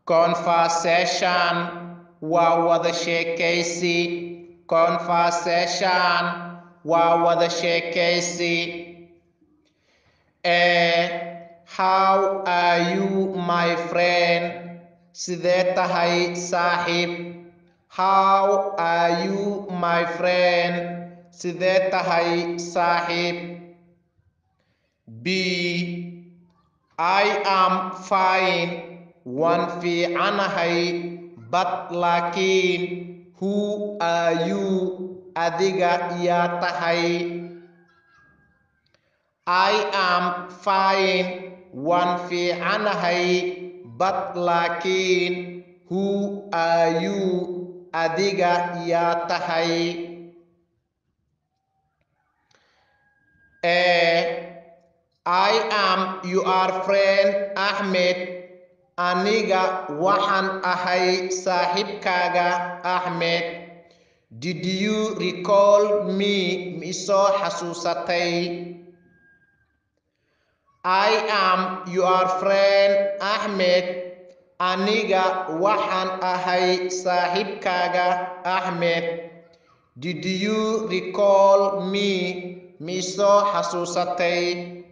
conversation waa wada sheekaysi. Conversation waa wada sheekaysi. How are you my friend? Sidee tahay saaxiib? How are you my friend? Sidee tahay saaxiib? B. I am fine. Waan fiicanahay. But laakiin who are you? Adiga yaa tahay. I am fine. Waan fiicanahay. But laakiin who are you? Adiga yaa tahay. I am your friend Ahmed. Aniga waxaan ahay saaxiibkaaga Ahmed. Did you recall me? Misoo xasuusatay? I am your friend Ahmed. Aniga waxaan ahay saaxiibkaaga Ahmed. Did you recall me? Misoo xasuusatay?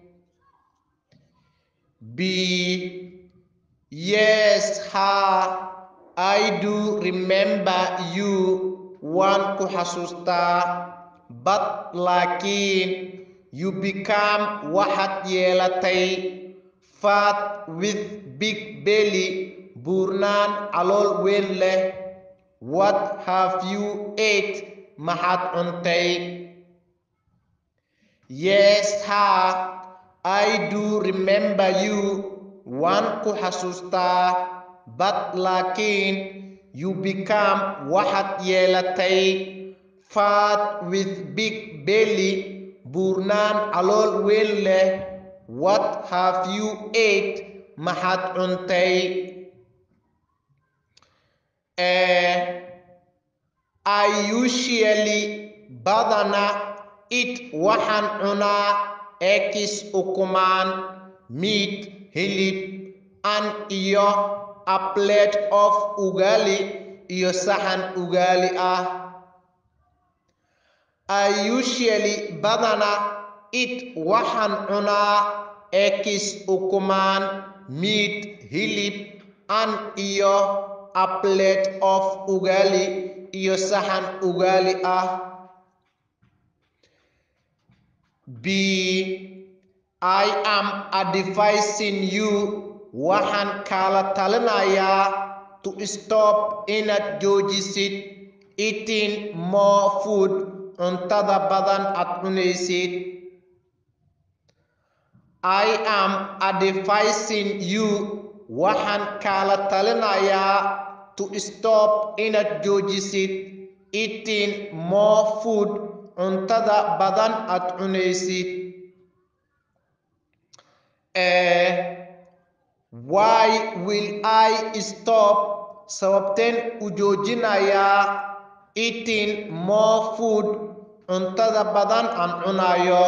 B. Yes, I do remember you. Waan ku xasuustaa. But laakiin you become waxaad yeelatay fat with big belly. Buurnaan calool weyn leh. What have you ate? Maxaad cuntay? Yes, I do remember you. Waan ku xasuustaa. But laakiin you become waxaad yeelatay fat with big belly. Buurnaan calool weyn leh. What have you ate? Maxaad cuntay? I usually badana eat waxaan cunaa eggs ukumaan, meat hilib, and iyo a plate of ugali iyo saxan ugali ah. I usually badana eat waxaan cunaa eggs ukumaan, meat hilib, and iyo a plate of ugali iyo saxan ugali ah. B. I am advising you. Waxaan kala talinayaa to stop inaad joojisid eating more food. Cuntada badan aad cunaysid. I am advising you. Waxaan kala talinayaa to stop inaad joojisid eating more food. Cuntada badan aad cunaysid. Why will I stop? Sababteen u joojinayaa eating more food. Cuntada badan aan cunayo.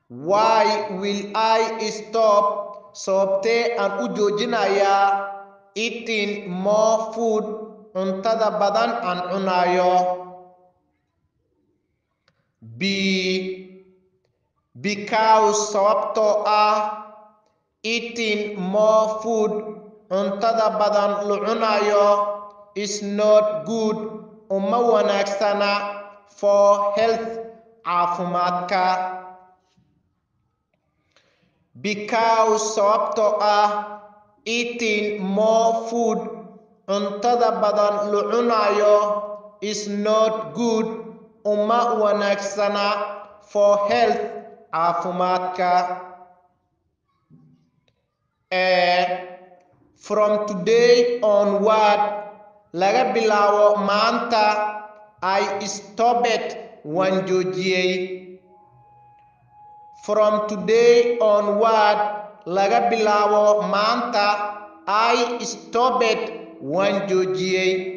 Why will I stop? Sababtee aan u joojinayaa eating more food. Cuntada badan aan cunayo. B. Because sababtoo ah eating more food. Cuntada badan la cunayo is not good. Uma wanaagsana for health. Caafimaadka. Because sababtoo ah eating more food. Cuntada badan la cunayo is not good. Uma wanaagsana for health. Caafimaadka. From today onward, laga bilaabo maanta, I stopped. Waan joojiyay. From today onward, laga bilaabo maanta, I stopped. Waan joojiyay.